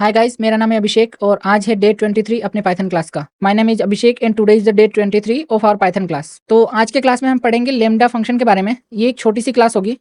Hi guys, मेरा नाम है अभिषेक और आज है डे 23 अपने पाइथन क्लास का। My name is Abhishek and today is the day 23 of our Python class. तो आज के क्लास में हम पढ़ेंगे लेमडा फंक्शन के बारे में। ये एक छोटी सी क्लास होगी।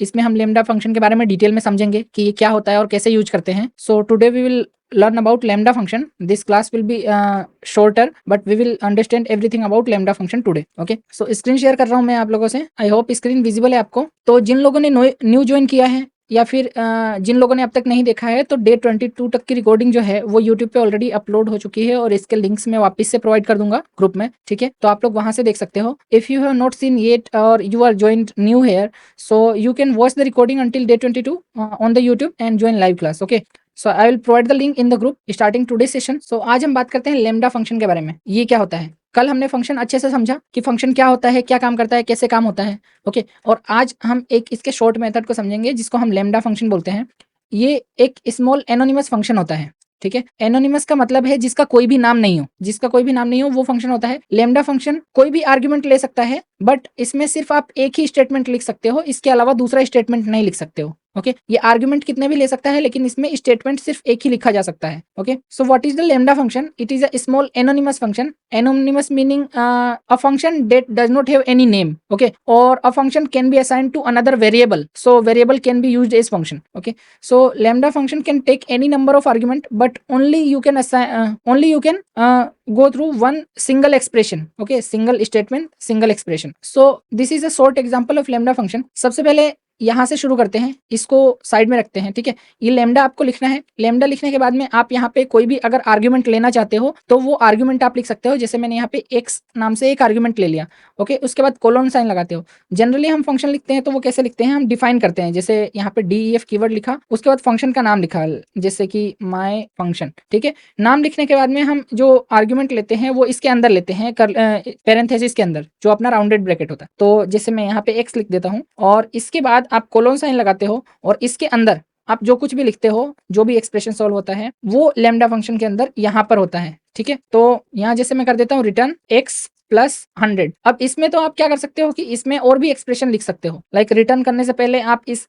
इसमें हम लेमडा फंक्शन के बारे में डिटेल में समझेंगे कि ये क्या होता है और कैसे यूज करते हैं। So today we will learn about lambda function. This class will be shorter but we will understand everything about lambda function today. Okay, so screen share कर रहा हूँ मैं आप लोगों से। आई होप स्क्रीन विजिबल है आपको। तो जिन लोगों ने न्यू ज्वाइन किया है या फिर जिन लोगों ने अब तक नहीं देखा है, तो डे 22 तक की रिकॉर्डिंग जो है वो यूट्यूब पे ऑलरेडी अपलोड हो चुकी है और इसके लिंक्स मैं वापस से प्रोवाइड कर दूंगा ग्रुप में। ठीक है, तो आप लोग वहां से देख सकते हो। If you have not seen yet और you are joined new here, so you can watch the recording until day 22 on the YouTube and join live class. Okay, so I will provide the link in the group starting today session. So आज हम बात करते हैं lambda function के बारे में। ये क्या होता है? कल हमने फंक्शन अच्छे से समझा कि फंक्शन क्या होता है, क्या काम करता है, कैसे काम होता है। ओके, और आज हम एक इसके शॉर्ट मेथड को समझेंगे जिसको हम लेमडा फंक्शन बोलते हैं। ये एक स्मॉल एनोनिमस फंक्शन होता है। ठीक है, एनोनिमस का मतलब है जिसका कोई भी नाम नहीं हो। जिसका कोई भी नाम नहीं हो वो फंक्शन होता है लेमडा फंक्शन। कोई भी आर्ग्यूमेंट ले सकता है बट इसमें सिर्फ आप एक ही स्टेटमेंट लिख सकते हो, इसके अलावा दूसरा स्टेटमेंट नहीं लिख सकते हो। ओके, ये आर्ग्यूमेंट कितने भी ले सकता है लेकिन इसमें स्टेटमेंट सिर्फ एक ही लिखा जा सकता है। Okay, so what is the lambda function? It is a small anonymous function. Anonymous meaning a function that does not have any name. Okay, or a function can be assigned to another variable, so variable can be used as function. Okay, so lambda function can take any number of argument but only you can assign go through one single expression. Okay, single statement, single expression. So this is a short example of lambda function. सबसे पहले यहां से शुरू करते हैं, इसको side में रखते हैं। ठीक है, ये लेमडा आपको लिखना है। लेमडा लिखने के बाद में आप यहाँ पे कोई भी अगर आर्ग्यूमेंट लेना चाहते हो तो वो आर्ग्यूमेंट आप लिख सकते हो। जैसे मैंने यहाँ पे एक्स नाम से एक आर्ग्यूमेंट ले लिया। ओके, उसके बाद कोलोन साइन लगाते हो। जनरली हम फंक्शन लिखते हैं तो वो कैसे लिखते हैं, हम डिफाइन करते हैं। जैसे यहाँ पे DEF कीवर्ड लिखा, उसके बाद फंक्शन का नाम लिखा, जैसे कि माई फंक्शन। ठीक है, नाम लिखने के बाद में हम जो आर्ग्यूमेंट लेते हैं वो इसके अंदर लेते हैं, पेरेंथेसिस के अंदर, जो अपना राउंडेड ब्रैकेट होता है। तो जैसे मैं यहाँ पे एक्स लिख देता हूँ और इसके बाद आप कोलोन साइन लगाते हो और इसके अंदर आप जो कुछ भी लिखते हो, जो भी एक्सप्रेशन सॉल्व होता है वो लेमडा फंक्शन के अंदर यहाँ पर होता है। ठीक है, तो यहाँ जैसे मैं कर देता हूँ रिटर्न x प्लस 100। अब इसमें तो आप क्या कर सकते हो कि इसमें और भी एक्सप्रेशन लिख सकते हो। लाइक रिटर्न करने से पहले आप इस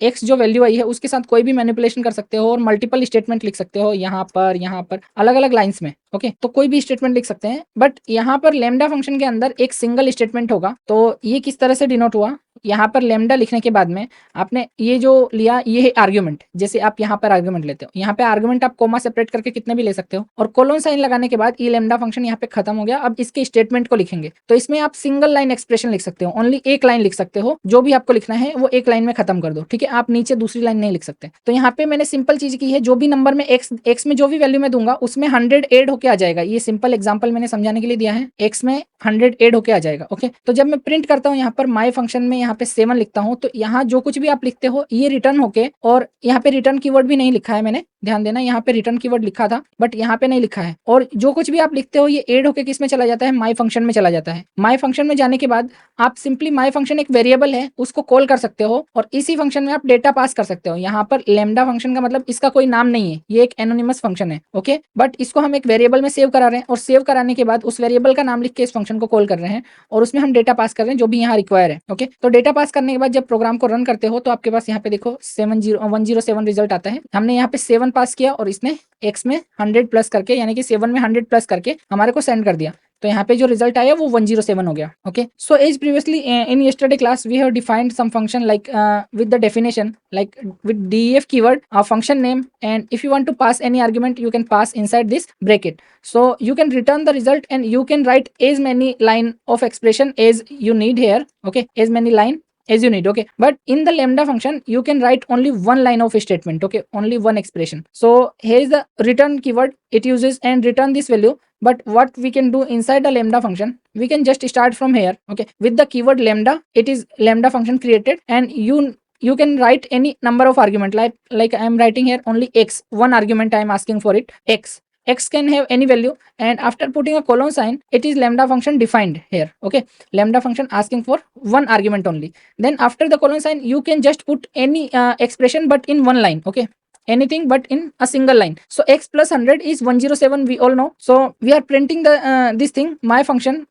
x जो वैल्यू आई है उसके साथ कोई भी मैनिपुलेशन कर सकते हो और मल्टीपल स्टेटमेंट लिख सकते हो यहाँ पर अलग अलग लाइंस में। ओके, तो कोई भी स्टेटमेंट लिख सकते हैं बट यहाँ पर लेमडा फंक्शन के अंदर एक सिंगल स्टेटमेंट होगा। तो ये किस तरह से डिनोट हुआ, यहाँ पर लेमडा लिखने के बाद में आपने ये जो लिया ये है आर्ग्यूमेंट। जैसे आप यहाँ पर आर्ग्यूमेंट लेते हो, यहाँ पे आर्ग्यूमेंट आप कोमा सेपरेट करके कितने भी ले सकते हो और कोलोन साइन लगाने के बाद ये लेमडा फंक्शन यहाँ पे खत्म हो गया। अब इसके स्टेटमेंट को लिखेंगे तो इसमें आप सिंगल लाइन एक्सप्रेशन लिख सकते हो, ओनली एक लाइन लिख सकते हो। जो भी आपको लिखना है वो एक लाइन में खत्म कर दो। ठीक है, आप नीचे दूसरी लाइन नहीं लिख सकते। तो यहाँ पे मैंने सिंपल चीज की है, जो भी नंबर में एक्स में जो भी वैल्यू में दूंगा उसमें 100 एड होके आ जाएगा। ये सिंपल एग्जाम्पल मैंने समझाने के लिए दिया है, एक्स में 100 एड होके आ जाएगा। ओके, तो जब मैं प्रिंट करता हूँ यहाँ पर माई फंक्शन में यहाँ पे 7 लिखता हूँ तो यहाँ जो कुछ भी आप लिखते हो ये रिटर्न होके, और यहाँ पे रिटर्न कीवर्ड भी नहीं लिखा है मैंने, ध्यान देना, यहाँ पे रिटर्न कीवर्ड लिखा था बट यहाँ पे नहीं लिखा है। और जो कुछ भी आप लिखते हो ये एड होके किस में चला जाता है, माई फंक्शन में चला जाता है। माई फंक्शन में जाने के बाद आप सिंपली माई फंक्शन एक वेरिएबल है उसको कॉल कर सकते हो और इसी फंक्शन में आप डेटा पास कर सकते हो। यहाँ पर लेमडा फंक्शन का मतलब इसका कोई नाम नहीं है, ये एक एनोनिमस फंक्शन है। ओके, बट इसको हम एक वेरिएबल में सेव करा रहे हैं और सेव कराने के बाद उस वेरिएबल का नाम लिख के इस फंक्शन को कॉल कर रहे हैं और उसमें हम डेटा पास कर रहे हैं जो भी यहाँ रिक्वायर है। ओके, तो डेटा पास करने के बाद जब प्रोग्राम को रन करते हो तो आपके पास यहाँ पे देखो 107 रिजल्ट आता है। हमने यहाँ पे 7 पास किया और इसने x में 100 प्लस करके, यानी कि 7 में 100 प्लस करके हमारे को सेंड कर दिया। तो यहाँ पे जो रिजल्ट आया वो 107 हो गया। Okay, so as previously in yesterday class we have defined some function like with the definition, like with def keyword, a function name, and if you want to pass any argument you can pass inside this bracket. So you can return the result and you can write as many line of expression as you need here. Okay, as many line as you need. Okay, but in the lambda function you can write only one line of statement. Okay, only one expression. So here is the return keyword it uses and return this value. But what we can do inside the lambda function, we can just start from here. Okay, with the keyword lambda, it is lambda function created and you can write any number of argument, like I am writing here only x, one argument I am asking for it, x can have any value, and after putting a colon sign it is lambda function defined here. Okay, lambda function asking for one argument only. Then after the colon sign you can just put any expression but in one line. Okay, anything but in a single line. So x plus 100 is 107, we all know. So we are printing the this thing, my function.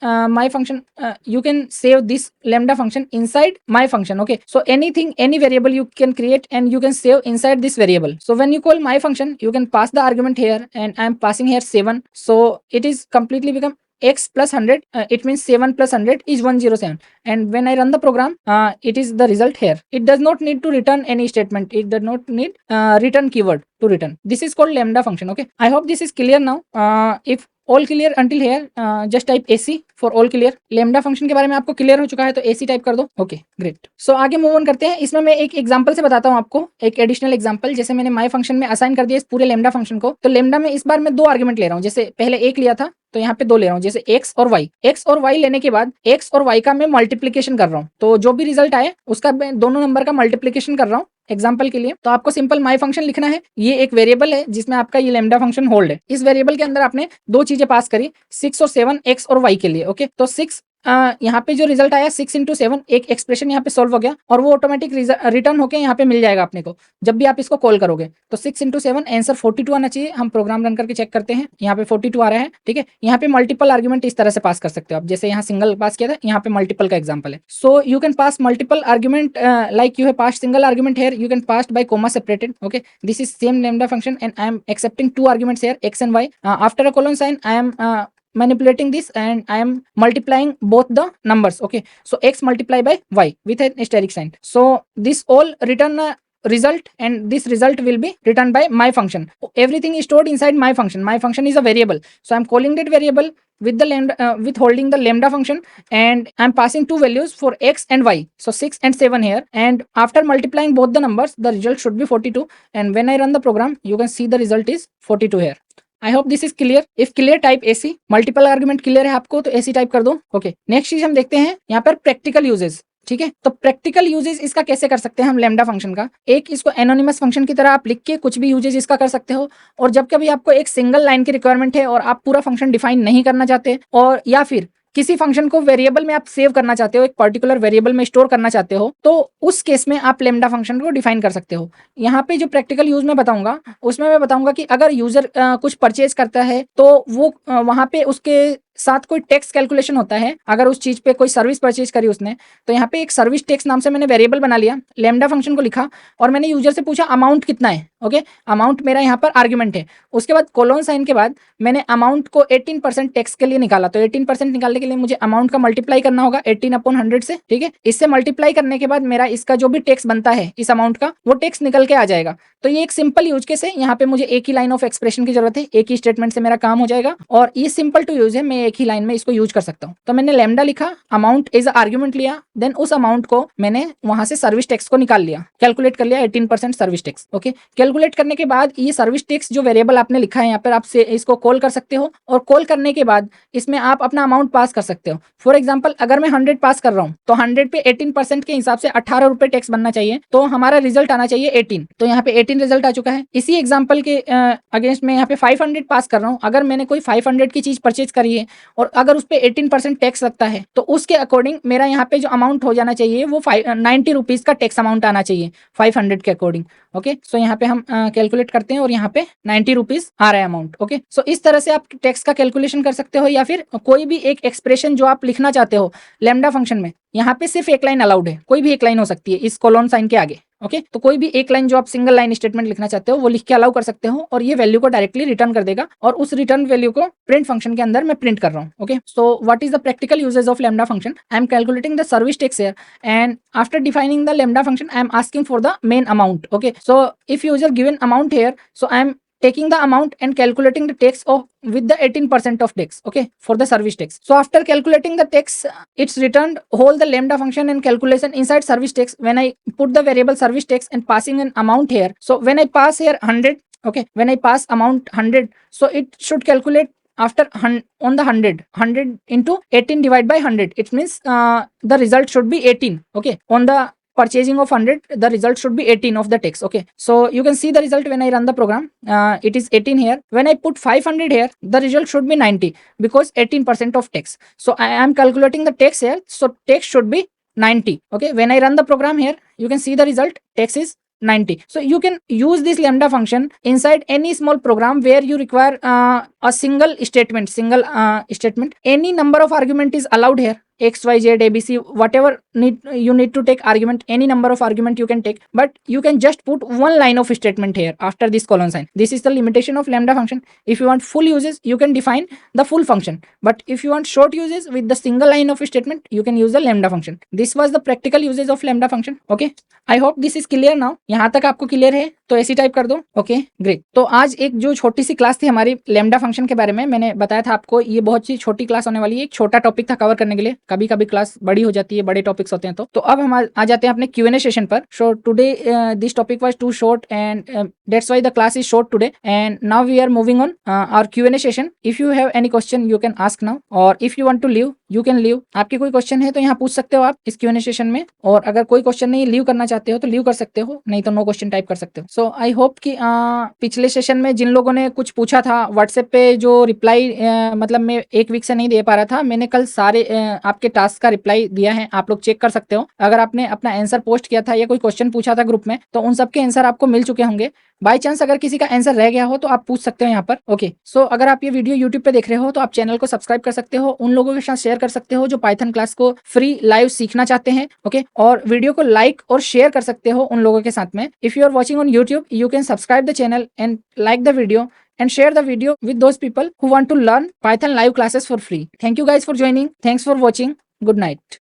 You can save this lambda function inside my function. Okay, so anything, any variable you can create and you can save inside this variable. So when you call my function, you can pass the argument here, and I am passing here 7. So it is completely become x plus 100. It means 7 plus 100 is 107, and when I run the program, it is the result here. It does not need to return any statement. It does not need return keyword to return. This is called lambda function. Okay, I hope this is clear now. If all clear until here, just type AC for all clear. Lambda function के बारे में आपको clear हो चुका है तो AC type कर दो. Okay, great. सो आगे मूव ऑन करते हैं. इसमें मैं एक एग्जांपल से बताता हूं आपको, एक एडिशनल एग्जांपल. जैसे मैंने माय फंक्शन में असाइन कर दिया इस पूरे लेमडा फंक्शन को, तो लेमडा में इस बार मैं 2 आर्गुमेंट ले रहा हूं. जैसे पहले एक लिया था तो यहाँ पे 2 ले रहा हूँ, जैसे x और y. x और y लेने के बाद x और y का मैं मल्टीप्लीकेशन कर रहा हूँ, तो जो भी रिजल्ट आए उसका मैं दोनों नंबर का मल्टीप्लीकेशन कर रहा हूँ एग्जाम्पल के लिए. तो आपको सिंपल माय फंक्शन लिखना है. ये एक वेरिएबल है जिसमें आपका ये लेमडा फंक्शन होल्ड है. इस वेरिएबल के अंदर आपने 2 चीजें पास करी, 6 और 7, x और y के लिए. ओके, तो 6 यहाँ पे जो रिजल्ट आया 6 इंटू 7, एक एक्सप्रेशन यहाँ पे सॉल्व हो गया और वो ऑटोमेटिक रिटर्न होके यहाँ पे मिल जाएगा अपने को जब भी आप इसको कॉल करोगे. तो 6 इंटू 7 आंसर 42 आना चाहिए. हम प्रोग्राम रन करके चेक करते हैं. यहाँ पे 42 आ रहा है. ठीक है, यहाँ पे मल्टीपल आर्ग्यूमेंट इस तरह से पास कर सकते हो आप. जैसे यहाँ सिंगल पास किया था, यहाँ पे मल्टीपल का एग्जाम्पल है. So you can pass multiple argument like you have pass single argument here, you can pass by comma separated. Okay, this is same lambda function and I am accepting 2 arguments here, x and y. After a colon sign I am manipulating this and I am multiplying both the numbers. Okay, so x multiply by y with an asterisk sign. So this all return result and this result will be returned by my function. Everything is stored inside my function. My function is a variable, so I'm calling that variable with the lambda with holding the lambda function, and I'm passing 2 values for x and y, so 6 and 7 here, and after multiplying both the numbers the result should be 42, and when I run the program you can see the result is 42 here. I hope this is clear. If clear type AC. Multiple argument clear है आपको तो AC type कर दो. Okay, next चीज हम देखते हैं यहाँ पर प्रैक्टिकल यूजेस. ठीक है, तो प्रैक्टिकल यूजेस इसका कैसे कर सकते हैं हम लेमडा फंक्शन का. एक, इसको एनोनिमस फंक्शन की तरह आप लिख के कुछ भी यूजेस इसका कर सकते हो. और जब कभी आपको एक सिंगल लाइन की रिक्वायरमेंट है और आप पूरा फंक्शन डिफाइन नहीं करना चाहते, और या फिर किसी फंक्शन को वेरिएबल में आप सेव करना चाहते हो, एक पर्टिकुलर वेरिएबल में स्टोर करना चाहते हो, तो उस केस में आप लेमडा फंक्शन को डिफाइन कर सकते हो. यहाँ पे जो प्रैक्टिकल यूज में बताऊंगा उसमें मैं बताऊंगा कि अगर यूजर कुछ परचेज करता है तो वो वहां पे उसके साथ कोई टैक्स कैलकुलेशन होता है. अगर उस चीज पे कोई सर्विस परचेज करी उसने, तो यहाँ पे एक सर्विस टैक्स नाम से मैंने वेरिएबल बना लिया, लेमडा फंक्शन को लिखा और मैंने यूजर से पूछा अमाउंट कितना है. ओके, अमाउंट मेरा यहाँ पर आर्ग्यूमेंट है. उसके बाद कोलोन साइन के बाद मैंने अमाउंट को 18% टैक्स के लिए निकाला. तो 18% निकालने के लिए मुझे अमाउंट का मल्टीप्लाई करना होगा 18/100 से. ठीक है, इससे मल्टीप्लाई करने के बाद मेरा इसका जो भी टैक्स बनता है इस अमाउंट का, वो टैक्स निकल के आ जाएगा. तो ये एक सिंपल यूज केस है. यहाँ पे मुझे एक ही लाइन ऑफ एक्सप्रेशन की जरूरत है, एक ही स्टेटमेंट से मेरा काम हो जाएगा और ये सिंपल टू यूज है. मैं एक ही लाइन में इसको यूज कर सकता हूँ. तो मैंने लेमडा लिखा, अमाउंट एज आर्ग्यूमेंट लिया, देन उस अमाउंट को मैंने वहां से सर्विस टैक्स को निकाल लिया, कैलकुलेट कर लिया 18% सर्विस टैक्स. ओके, कैलकुलेट करने के बाद ये सर्विस टैक्स जो वेरिएबल आपने लिखा है यहाँ पर, आप इसको कॉल कर सकते हो और कॉल करने के बाद इसमें आप अपना अमाउंट पास कर सकते हो. फॉर एग्जाम्पल, अगर मैं 100 पास कर रहा हूँ तो 100 पे 18% के हिसाब से 18 रुपए टैक्स बनना चाहिए. तो हमारा रिजल्ट आना चाहिए 18. तो यहाँ पे 18 रिजल्ट आ चुका है. इसी एग्जाम्पल के अगेंस्ट में यहाँ पे 500 पास कर रहा हूँ. अगर मैंने कोई 500 की चीज परचेज करी है और अगर उस पर 18% टैक्स लगता है तो उसके अकॉर्डिंग मेरा यहाँ पे जो अमाउंट हो जाना चाहिए वो 90 रुपीज का टैक्स अमाउंट आना चाहिए 500 के अकॉर्डिंग. ओके, सो यहाँ पे हम कैलकुलेट करते हैं और यहाँ पे 90 रुपीज आ रहा है अमाउंट. ओके, सो इस तरह से आप टैक्स का कैलकुलेशन कर सकते हो, या फिर कोई भी एक एक्सप्रेशन जो आप लिखना चाहते हो लेमडा फंक्शन में. यहाँ पे सिर्फ एक लाइन अलाउड है, कोई भी एक लाइन हो सकती है इस कोलोन साइन के आगे. ओके, तो कोई भी एक लाइन जो आप सिंगल लाइन स्टेटमेंट लिखना चाहते हो वो लिख के अलाउ कर सकते हो और ये वैल्यू को डायरेक्टली रिटर्न कर देगा और उस रिटर्न वैल्यू को प्रिंट फंक्शन के अंदर मैं प्रिंट कर रहा हूँ. Okay, so what is the practical usage of lambda function. I am calculating the service tax here and after defining the lambda function I am asking for the main amount. Okay, so if user given amount here, so I am taking the amount and calculating the tax of with the 18% of tax. Okay, for the service tax. So after calculating the tax, it's returned whole the lambda function and calculation inside service tax. When I put the variable service tax and passing an amount here, so when I pass here 100, okay, when I pass amount 100, so it should calculate after on the 100 into 18 divided by 100. It means the result should be 18. Okay, on the purchasing of 100 the result should be 18 of the tax. Okay, so you can see the result when I run the program. It is 18 here. When I put 500 here, the result should be 90 because 18% of tax. So I am calculating the tax here, so tax should be 90. Okay, when I run the program here, you can see the result, tax is 90. So you can use this lambda function inside any small program where you require a single statement. Any number of argument is allowed here, x, y, z, abc, whatever you need to take argument, any number of argument you can take, but you can just put one line of statement here after this colon sign. This is the limitation of lambda function. If you want full uses, you can define the full function, but if you want short uses with the single line of statement, you can use the lambda function. This was the practical uses of lambda function. Okay, I hope this is clear now. यहाँ तक आपको clear है तो ऐसी type कर दो. Okay great. तो आज एक जो छोटी सी क्लास थी हमारी लैम्डा फंक्शन के बारे में, मैंने बताया था आपको ये बहुत सी छोटी क्लास होने वाली है. एक छोटा टॉपिक था कवर करने के लिए, कभी कभी क्लास बड़ी हो जाती है, बड़े टॉपिक्स होते हैं. तो अब हम आ जाते हैं अपने Q&A सेशन पर. So today this topic was too short and that's why the class is short today, and now we are moving on our Q&A session. If you have any question you can ask now, और if you want to leave you can leave. आपके कोई question है तो यहाँ पूछ सकते हो आप इस Q&A सेशन में, और अगर कोई क्वेश्चन नहीं लीव करना चाहते हो तो लीव कर सकते हो, नहीं तो नो क्वेश्चन टाइप कर सकते हो. सो आई होप कि पिछले सेशन में जिन लोगों ने कुछ पूछा था व्हाट्सएप पे, जो रिप्लाई मतलब मैं एक वीक से नहीं दे पा रहा था, मैंने कल सारे आपके टास्क का रिप्लाई दिया है. आप लोग चेक कर सकते हो. अगर आपने अपना आंसर पोस्ट किया था या कोई क्वेश्चन पूछा था ग्रुप में, तो उन सबके आंसर आपको मिल चुके होंगे. बाय चांस अगर किसी का आंसर रह गया हो तो आप पूछ सकते हो यहाँ पर. ओके सो अगर आप ये वीडियो यूट्यूब पे देख रहे हो तो आप चैनल को सब्सक्राइब कर सकते हो, उन लोगों के साथ शेयर कर सकते हो जो पाइथन क्लास को फ्री लाइव सीखना चाहते हैं. ओके, और वीडियो को लाइक और शेयर कर सकते हो उन लोगों के साथ में. If you are watching on YouTube you can subscribe the channel and like the video and share the video with those people who want to learn Python live classes for free. Thank you guys for joining. Thanks for watching. Good night.